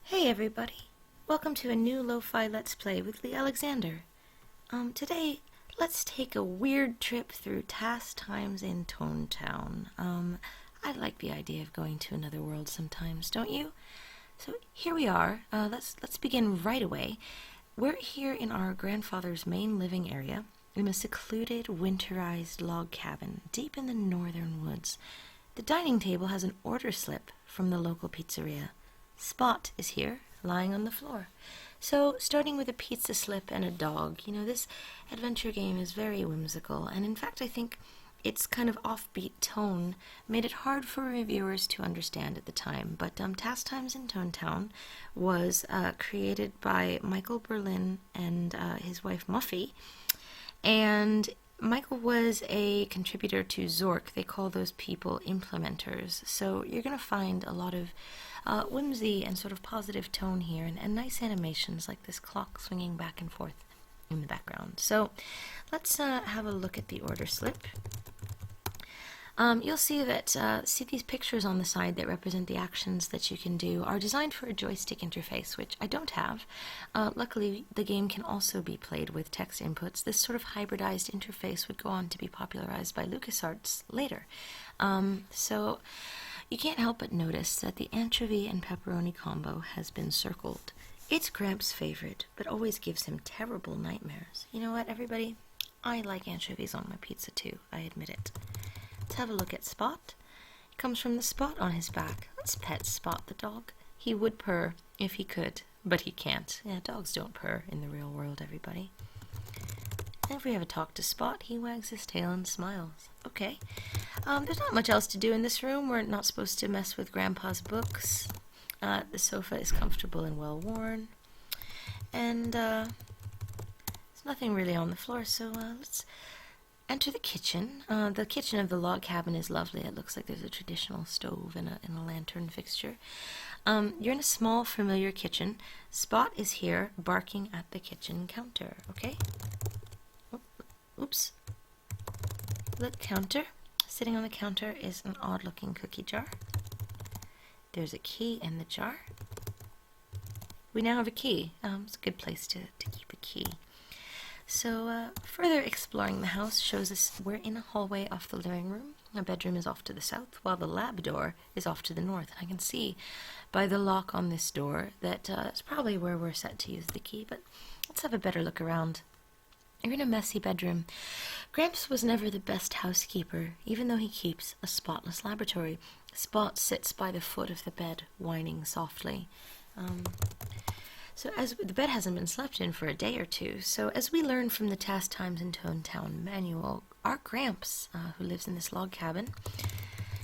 Hey everybody, welcome to a new lo-fi Let's Play with Lee Alexander. Today, let's take a weird trip through Tass times in Tonetown. I like the idea of going to another world sometimes, don't you? So here we are. Let's begin right away. We're here in our grandfather's main living area in a secluded, winterized log cabin deep in the northern woods. The dining table has an order slip from the local pizzeria. Spot is here, lying on the floor. So, starting with a pizza slip and a dog, this adventure game is very whimsical, and in fact I think its kind of offbeat tone made it hard for reviewers to understand at the time. But Tass Times in Tonetown was created by Michael Berlin and his wife Muffy, and Michael was a contributor to Zork. They call those people implementers. So you're going to find a lot of whimsy and sort of positive tone here, and nice animations like this clock swinging back and forth in the background. So let's have a look at the order slip. You'll see that these pictures on the side that represent the actions that you can do are designed for a joystick interface, which I don't have. Luckily, the game can also be played with text inputs. This sort of hybridized interface would go on to be popularized by LucasArts later. So you can't help but notice that the anchovy and pepperoni combo has been circled. It's Gramps' favorite, but always gives him terrible nightmares. You know what, everybody? I like anchovies on my pizza too, I admit it. Let's have a look at Spot. It comes from the spot on his back. Let's pet Spot the dog. He would purr if he could, but he can't. Yeah, dogs don't purr in the real world, everybody. And if we have a talk to Spot, he wags his tail and smiles. Okay. There's not much else to do in this room. We're not supposed to mess with Grandpa's books. The sofa is comfortable and well worn. And there's nothing really on the floor, so let's enter the kitchen. The kitchen of the log cabin is lovely. It looks like there's a traditional stove and a lantern fixture. You're in a small, familiar kitchen. Spot is here, barking at the kitchen counter, okay? Oops. The counter. Sitting on the counter is an odd-looking cookie jar. There's a key in the jar. We now have a key. It's a good place to keep a key. So, further exploring the house shows us we're in a hallway off the living room. Our bedroom is off to the south, while the lab door is off to the north. I can see by the lock on this door that it's probably where we're set to use the key, but let's have a better look around. You're in a messy bedroom. Gramps was never the best housekeeper, even though he keeps a spotless laboratory. Spot sits by the foot of the bed, whining softly. So as the bed hasn't been slept in for a day or two, so as we learn from the Tass Times in Tonetown manual, our Gramps, who lives in this log cabin,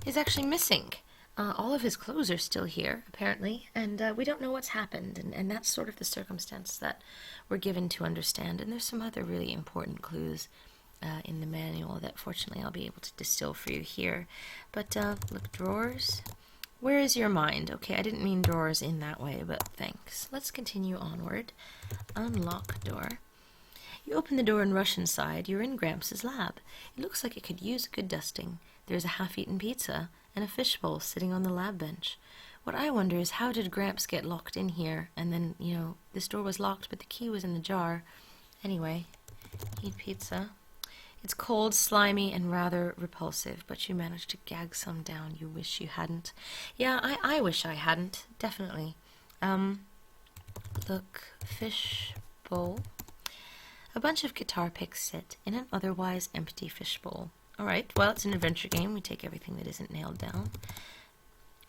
is actually missing. All of his clothes are still here, apparently, and we don't know what's happened, and that's sort of the circumstance that we're given to understand. And there's some other really important clues in the manual that fortunately I'll be able to distill for you here. But look, drawers. Where is your mind? Okay, I didn't mean drawers in that way, but thanks. Let's continue onward. Unlock door. You open the door and rush inside. You're in Gramps' lab. It looks like it could use a good dusting. There's a half-eaten pizza and a fishbowl sitting on the lab bench. What I wonder is, how did Gramps get locked in here? And then, this door was locked, but the key was in the jar. Anyway, eat pizza. It's cold, slimy, and rather repulsive, but you managed to gag some down. You wish you hadn't. Yeah, I wish I hadn't, definitely. Look, fish bowl. A bunch of guitar picks sit in an otherwise empty fish bowl. Alright, well, it's an adventure game. We take everything that isn't nailed down.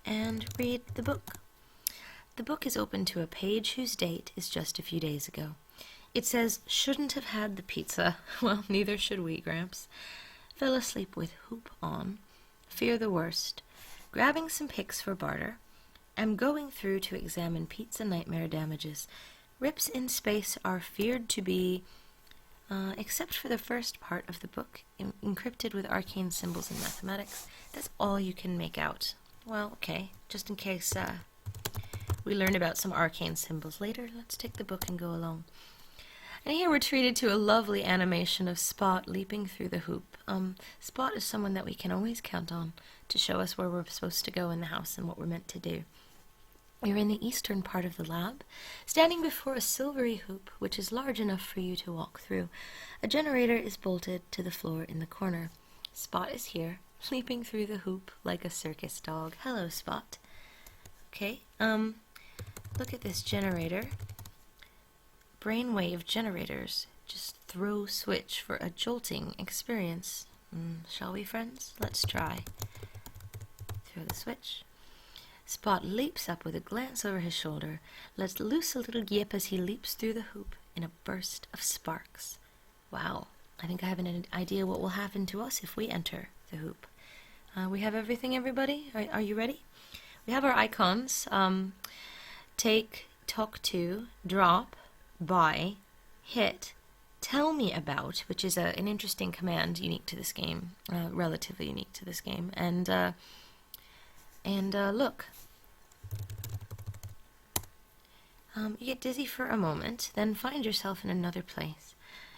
And read the book. The book is open to a page whose date is just a few days ago. It says, shouldn't have had the pizza. Well, neither should we, Gramps. Fell asleep with hoop on. Fear the worst. Grabbing some picks for barter. Am going through to examine pizza nightmare damages. Rips in space are feared to be, except for the first part of the book, encrypted with arcane symbols and mathematics. That's all you can make out. Well, okay, just in case we learn about some arcane symbols later, let's take the book and go along. And here we're treated to a lovely animation of Spot leaping through the hoop. Spot is someone that we can always count on to show us where we're supposed to go in the house and what we're meant to do. You're in the eastern part of the lab, standing before a silvery hoop which is large enough for you to walk through. A generator is bolted to the floor in the corner. Spot is here, leaping through the hoop like a circus dog. Hello, Spot. Okay, look at this generator. Brainwave generators. Just throw switch for a jolting experience. Shall we, friends? Let's try. Throw the switch. Spot leaps up with a glance over his shoulder, lets loose a little yip as he leaps through the hoop in a burst of sparks. Wow, I think I have an idea what will happen to us if we enter the hoop. We have everything, everybody? Are you ready? We have our icons. Take, talk to, drop, buy, hit, tell me about, which is an interesting command unique to this game, relatively unique to this game, and look. You get dizzy for a moment, then find yourself in another place.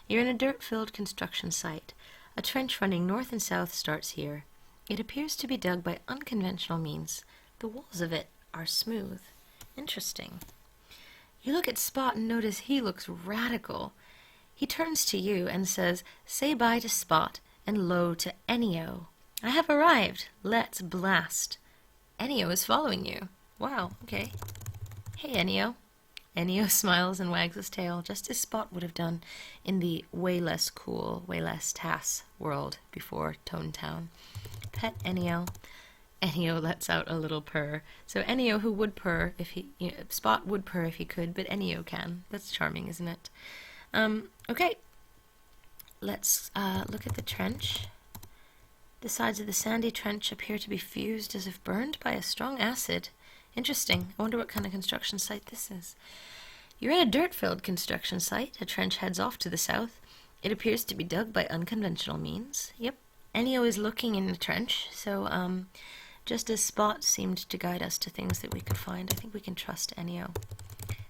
You're in a dirt-filled construction site. A trench running north and south starts here. It appears to be dug by unconventional means. The walls of it are smooth. Interesting. You look at Spot and notice he looks radical. He turns to you and says, "Say bye to Spot and low to Ennio. I have arrived. Let's blast." Ennio is following you. Wow, okay. Hey, Ennio. Ennio smiles and wags his tail, just as Spot would have done in the way less cool, way less Tass world before Tonetown. Pet Ennio. Ennio lets out a little purr. So Ennio, who would purr if he... Spot would purr if he could, but Ennio can. That's charming, isn't it? Okay. Let's look at the trench. The sides of the sandy trench appear to be fused as if burned by a strong acid. Interesting. I wonder what kind of construction site this is. You're in a dirt-filled construction site. A trench heads off to the south. It appears to be dug by unconventional means. Yep. Ennio is looking in the trench, so just as Spot seemed to guide us to things that we could find, I think we can trust Ennio.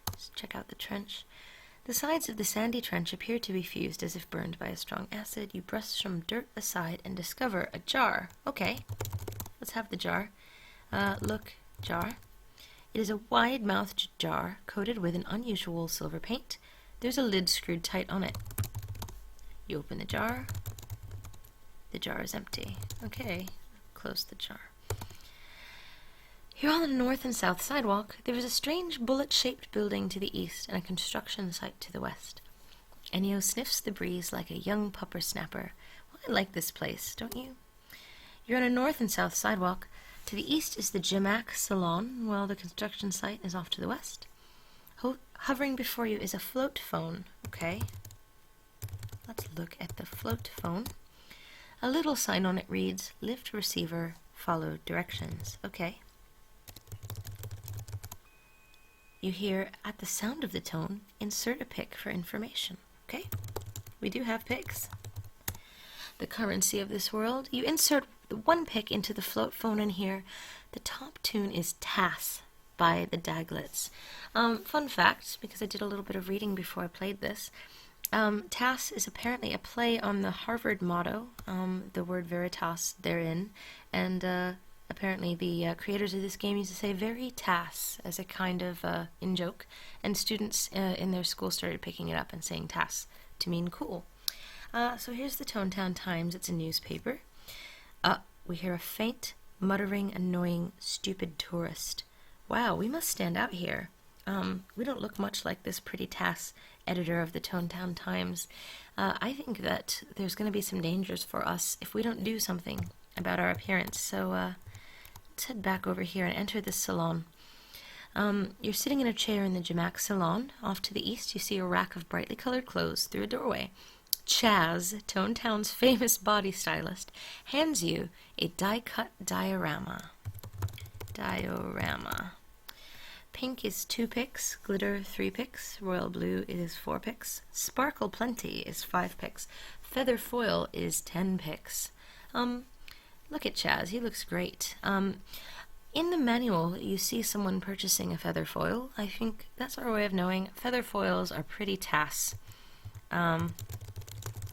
Let's check out the trench. The sides of the sandy trench appear to be fused as if burned by a strong acid. You brush some dirt aside and discover a jar. Okay, let's have the jar. Look, jar. It is a wide-mouthed jar coated with an unusual silver paint. There's a lid screwed tight on it. You open the jar. The jar is empty. Okay, close the jar. You're on the north and south sidewalk. There is a strange bullet-shaped building to the east and a construction site to the west. Ennio sniffs the breeze like a young pupper-snapper. Well, I like this place, don't you? You're on a north and south sidewalk. To the east is the Jimac Salon, while the construction site is off to the west. Hovering before you is a float phone. Okay. Let's look at the float phone. A little sign on it reads, "Lift receiver, follow directions." Okay. You hear, at the sound of the tone, insert a pic for information. Okay. We do have pics. The currency of this world. You insert the one pic into the float phone in here. The top tune is Tass by the Daglets. Fun fact, because I did a little bit of reading before I played this, Tass is apparently a play on the Harvard motto, the word veritas therein, and apparently the creators of this game used to say "very Tass" as a kind of in-joke, and students in their school started picking it up and saying Tass to mean cool. So here's the Tonetown Times. It's a newspaper. We hear a faint, muttering, annoying, stupid tourist. Wow, we must stand out here. We don't look much like this pretty Tass editor of the Tonetown Times. I think that there's going to be some dangers for us if we don't do something about our appearance. So let's head back over here and enter this salon. You're sitting in a chair in the Jimac Salon. Off to the east, you see a rack of brightly colored clothes through a doorway. Chaz, Tonetown's famous body stylist, hands you a die-cut diorama. Pink is 2 pics, glitter 3 pics, royal blue is 4 pics, sparkle plenty is 5 pics, feather foil is 10 pics. Look at Chaz, he looks great. In the manual, you see someone purchasing a feather foil. I think that's our way of knowing feather foils are pretty Tass.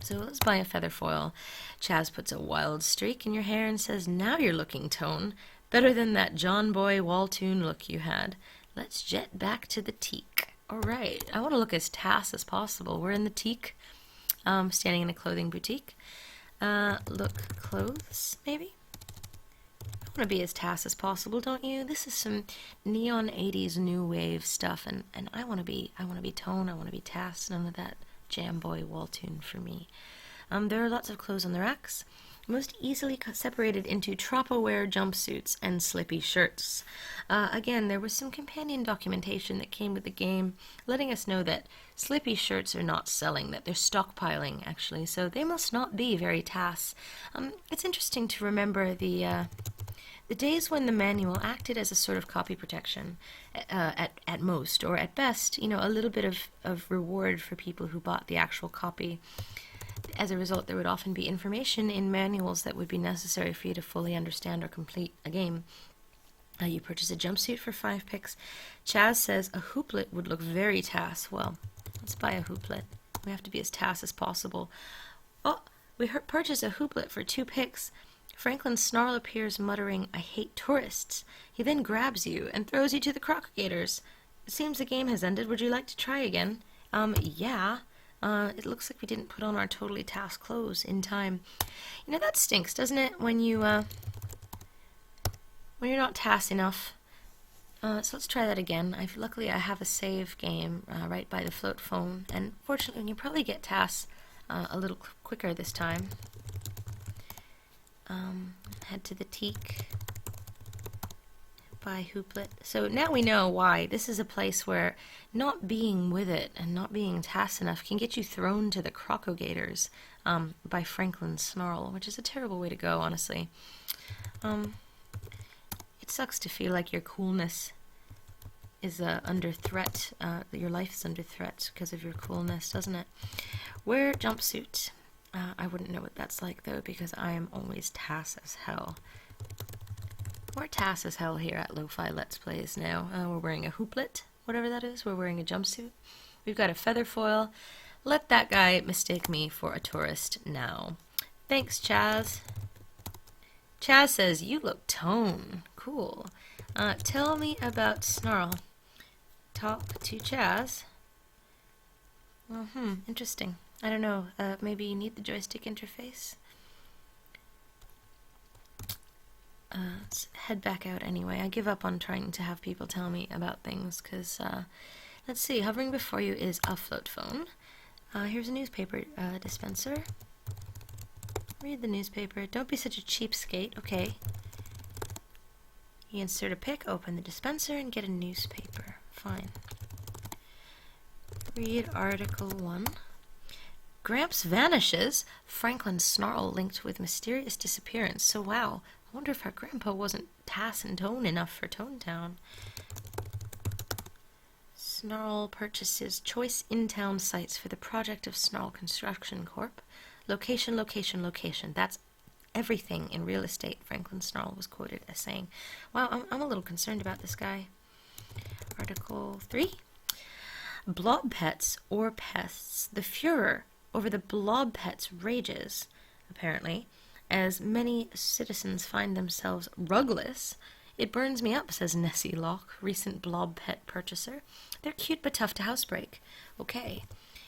So let's buy a feather foil. Chaz puts a wild streak in your hair and says, "Now you're looking, Tone. Better than that John Boy Waltoon look you had. let's jet back to the teak. All right, I want to look as Tass as possible. We're in the teak, standing in a clothing boutique. Look clothes, maybe? I want to be as Tass as possible, don't you? This is some neon 80s new wave stuff, and I want to be Tone, I want to be Tass, none of that jam boy wall tune for me. There are lots of clothes on the racks, most easily separated into tropo-wear jumpsuits and slippy shirts. Again, there was some companion documentation that came with the game letting us know that slippy shirts are not selling, that they're stockpiling, actually, so they must not be very Tass. It's interesting to remember the days when the manual acted as a sort of copy protection, at most, or at best, you know, a little bit of reward for people who bought the actual copy. As a result, there would often be information in manuals that would be necessary for you to fully understand or complete a game. You purchase a jumpsuit for 5 picks. Chaz says a hooplet would look very Tass. Well, let's buy a hooplet. We have to be as Tass as possible. Oh, we purchase a hooplet for 2 picks. Franklin Snarl appears muttering, "I hate tourists." He then grabs you and throws you to the crocodilators. It seems the game has ended. Would you like to try again? Yeah. It looks like we didn't put on our totally Tass clothes in time. You know, that stinks, doesn't it, when you're not Tass enough. So let's try that again. Luckily, I have a save game right by the float phone, and fortunately, you probably get Tass a little quicker this time. Head to the teak. By hooplet. So now we know why. This is a place where not being with it and not being Tass enough can get you thrown to the crocodilators by Franklin Snarl, which is a terrible way to go, honestly. It sucks to feel like your coolness is under threat, your life is under threat because of your coolness, doesn't it? Wear jumpsuit. I wouldn't know what that's like, though, because I am always Tass as hell. We're Tass as hell here at Lo-Fi Let's Plays now. We're wearing a hooplet, whatever that is. We're wearing a jumpsuit. We've got a feather foil. Let that guy mistake me for a tourist now. Thanks, Chaz. Chaz says, "You look Tone." Cool. Tell me about Snarl. Talk to Chaz. Well, interesting. I don't know. Maybe you need the joystick interface? Let's head back out anyway. I give up on trying to have people tell me about things, because, let's see, hovering before you is a float phone. Here's a newspaper dispenser. Read the newspaper. Don't be such a cheapskate. Okay. You insert a pick, open the dispenser, and get a newspaper. Fine. Read Article 1. Gramps vanishes. Franklin Snarl linked with mysterious disappearance. So wow. I wonder if our grandpa wasn't Tass and Tone enough for Tonetown. Snarl purchases choice in-town sites for the project of Snarl Construction Corp. Location, location, location. That's everything in real estate, Franklin Snarl was quoted as saying. Wow, I'm a little concerned about this guy. Article 3. Blob pets or pests. The furor over the blob pets rages, apparently, as many citizens find themselves rugless. It burns me up, says Nessie Locke, recent blob pet purchaser. They're cute but tough to housebreak. Okay.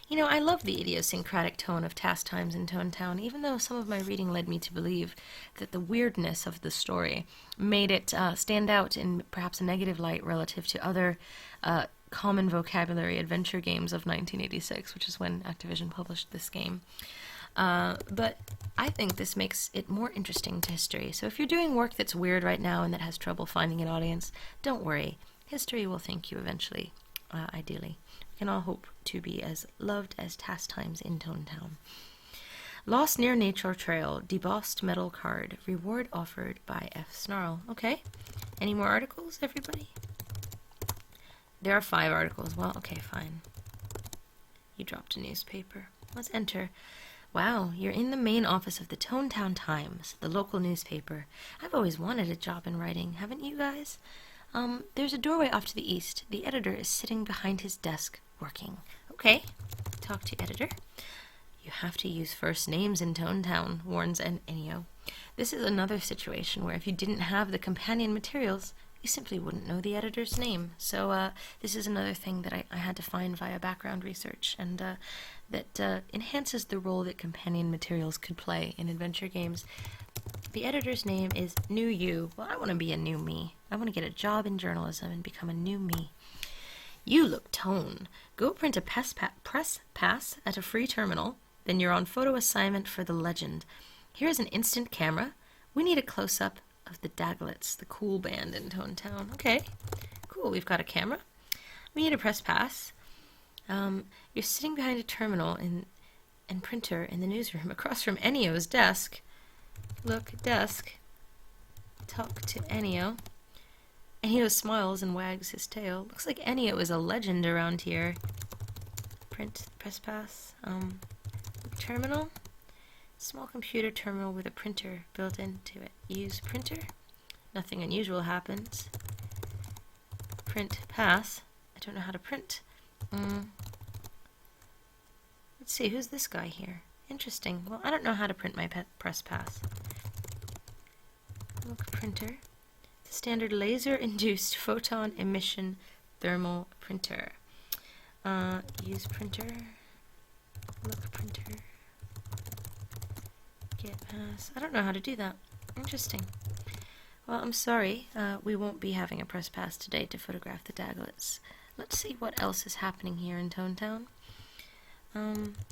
You know, I love the idiosyncratic tone of Tass times in Tonetown, even though some of my reading led me to believe that the weirdness of the story made it stand out in perhaps a negative light relative to other common vocabulary adventure games of 1986, which is when Activision published this game. But I think this makes it more interesting to history. So if you're doing work that's weird right now and that has trouble finding an audience, don't worry. History will thank you eventually, ideally. We can all hope to be as loved as Tass times in Tonetown. Lost Near Nature Trail, debossed metal card, reward offered by F. Snarl. Okay. Any more articles, everybody? There are 5 articles. Well, okay, fine. You dropped a newspaper. Let's enter. Wow, you're in the main office of the Tonetown Times, the local newspaper. I've always wanted a job in writing, haven't you guys? There's a doorway off to the east. The editor is sitting behind his desk, working. Okay, talk to editor. You have to use first names in Tonetown, warns Ennio. This is another situation where if you didn't have the companion materials, you you simply wouldn't know the editor's name. So this is another thing that I had to find via background research, and that enhances the role that companion materials could play in adventure games. The editor's name is New You. Well, I want to be a new me. I want to get a job in journalism and become a new me. You look tone. Go print a press pass at a free terminal, then you're on photo assignment for the legend. Here's an instant camera. We need a close-up of the Daglets, the cool band in Tonetown. Okay, cool, we've got a camera. We need a press pass. You're sitting behind a terminal and printer in the newsroom across from Ennio's desk. Look, desk. Talk to Ennio. Ennio smiles and wags his tail. Looks like Ennio is a legend around here. Print, press pass. Terminal. Small computer terminal with a printer built into it. Use printer. Nothing unusual happens. Print pass. I don't know how to print. Let's see, who's this guy here? Interesting. Well, I don't know how to print my press pass. Look, printer. The standard laser-induced photon emission thermal printer. Use printer. Look, printer. Get pass. I don't know how to do that. Interesting. Well, I'm sorry. We won't be having a press pass today to photograph the Daglets. Let's see what else is happening here in Tonetown.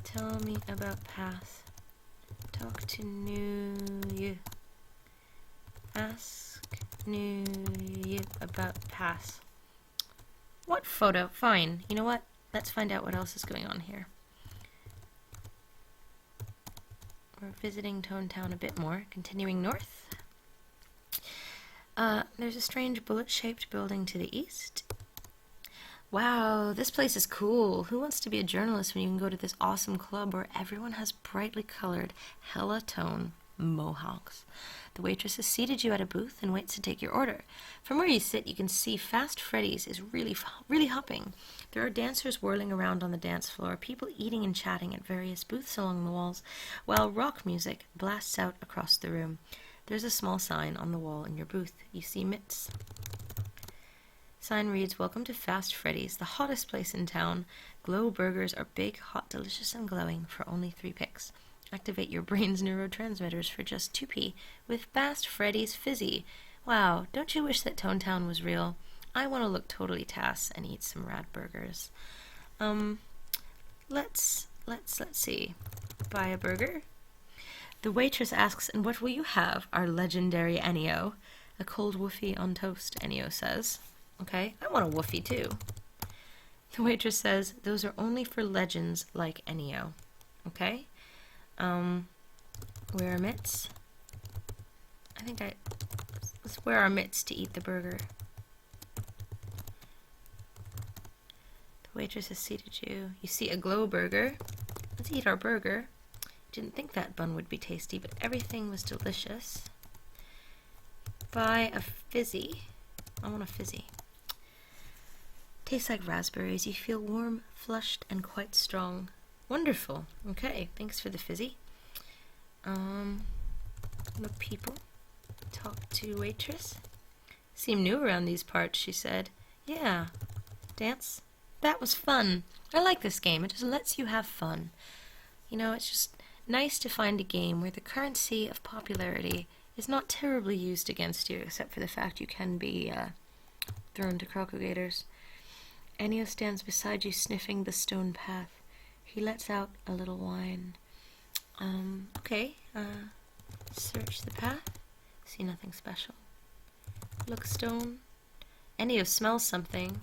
Tell me about pass. Talk to New You. Ask New You about pass. What photo? Fine. You know what? Let's find out what else is going on here. We're visiting Tonetown a bit more. Continuing north. There's a strange bullet-shaped building to the east. Wow, this place is cool. Who wants to be a journalist when you can go to this awesome club where everyone has brightly colored, hella tone mohawks? The waitress has seated you at a booth and waits to take your order. From where you sit, you can see Fast Freddy's is really hopping. There are dancers whirling around on the dance floor, people eating and chatting at various booths along the walls, while rock music blasts out across the room. There's a small sign on the wall in your booth. You see mitts. Sign reads, "Welcome to Fast Freddy's, the hottest place in town. Glow burgers are big, hot, delicious, and glowing for only 3 picks. Activate your brain's neurotransmitters for just 2p with Fast Freddy's Fizzy." Wow, don't you wish that Tonetown was real? I want to look totally Tass and eat some rad burgers. Let's see. Buy a burger. The waitress asks, "And what will you have?" Our legendary Ennio. "A cold woofie on toast," Ennio says. Okay, I want a woofie too. The waitress says, "Those are only for legends like Ennio." Okay. Wear our mitts. Let's wear our mitts to eat the burger. The waitress has seated you. You see a glow burger. Let's eat our burger. Didn't think that bun would be tasty, but everything was delicious. Buy a fizzy. I want a fizzy. Tastes like raspberries. You feel warm, flushed, and quite strong. Wonderful. Okay, thanks for the fizzy. Look, people. Talk to waitress. "Seem new around these parts," she said. "Yeah. Dance? That was fun. I like this game. It just lets you have fun. You know, it's just nice to find a game where the currency of popularity is not terribly used against you, except for the fact you can be thrown to crocogators." Ennio stands beside you, sniffing the stone path. He lets out a little whine. Okay. Search the path. See nothing special. Look, stone. Ennio smells something.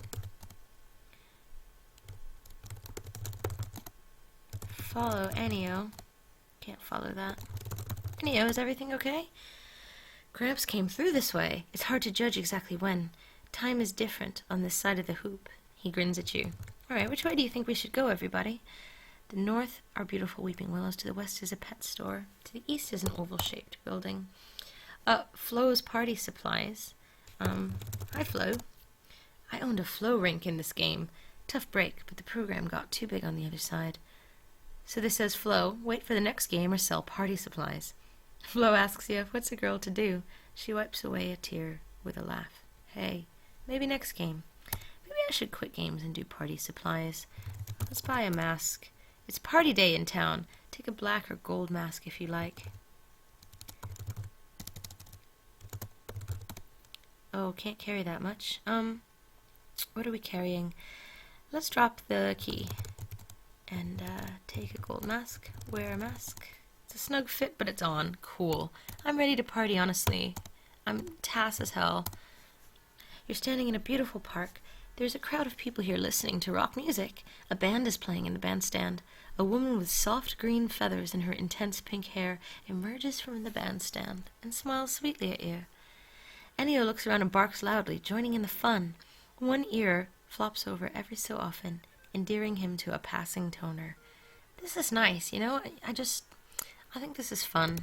Follow Ennio. Can't follow that. Ennio, is everything okay? Gramps came through this way. It's hard to judge exactly when. Time is different on this side of the hoop. He grins at you. Alright, which way do you think we should go, everybody? The north are beautiful weeping willows. To the west is a pet store. To the east is an oval-shaped building. Flo's party supplies. Hi, Flo. I owned a Flo rink in this game. Tough break, but the program got too big on the other side. So this says, "Flo, wait for the next game or sell party supplies." Flo asks you, "What's a girl to do?" She wipes away a tear with a laugh. Hey, maybe next game. Maybe I should quit games and do party supplies. Let's buy a mask. It's party day in town. Take a black or gold mask if you like. Oh, can't carry that much. What are we carrying? Let's drop the key. And, take a gold mask. Wear a mask. It's a snug fit, but it's on. Cool. I'm ready to party, honestly. I'm Tass as hell. You're standing in a beautiful park. There's a crowd of people here listening to rock music. A band is playing in the bandstand. A woman with soft green feathers in her intense pink hair emerges from the bandstand and smiles sweetly at you. Ennio looks around and barks loudly, joining in the fun. One ear flops over every so often, endearing him to a passing toner. This is nice, you know? I think this is fun.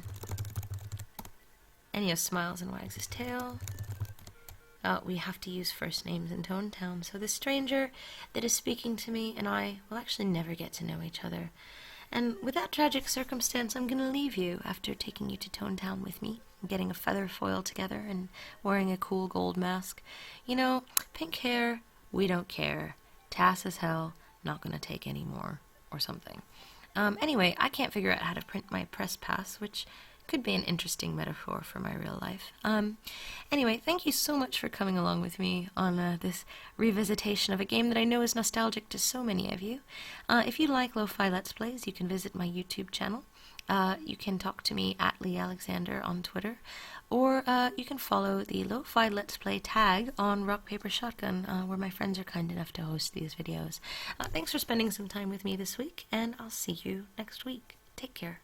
Ennio smiles and wags his tail. We have to use first names in Tonetown, so the stranger that is speaking to me and I will actually never get to know each other. And with that tragic circumstance, I'm going to leave you after taking you to Tonetown with me, getting a feather foil together and wearing a cool gold mask. You know, pink hair, we don't care. Tass as hell, not going to take any more, or something. Anyway, I can't figure out how to print my press pass, which could be an interesting metaphor for my real life. Anyway, thank you so much for coming along with me on this revisitation of a game that I know is nostalgic to so many of you. If you like lo-fi Let's Plays, you can visit my YouTube channel. You can talk to me at Lee Alexander on Twitter, or you can follow the Lo-Fi Let's Play tag on Rock Paper Shotgun, where my friends are kind enough to host these videos. Thanks for spending some time with me this week, and I'll see you next week. Take care.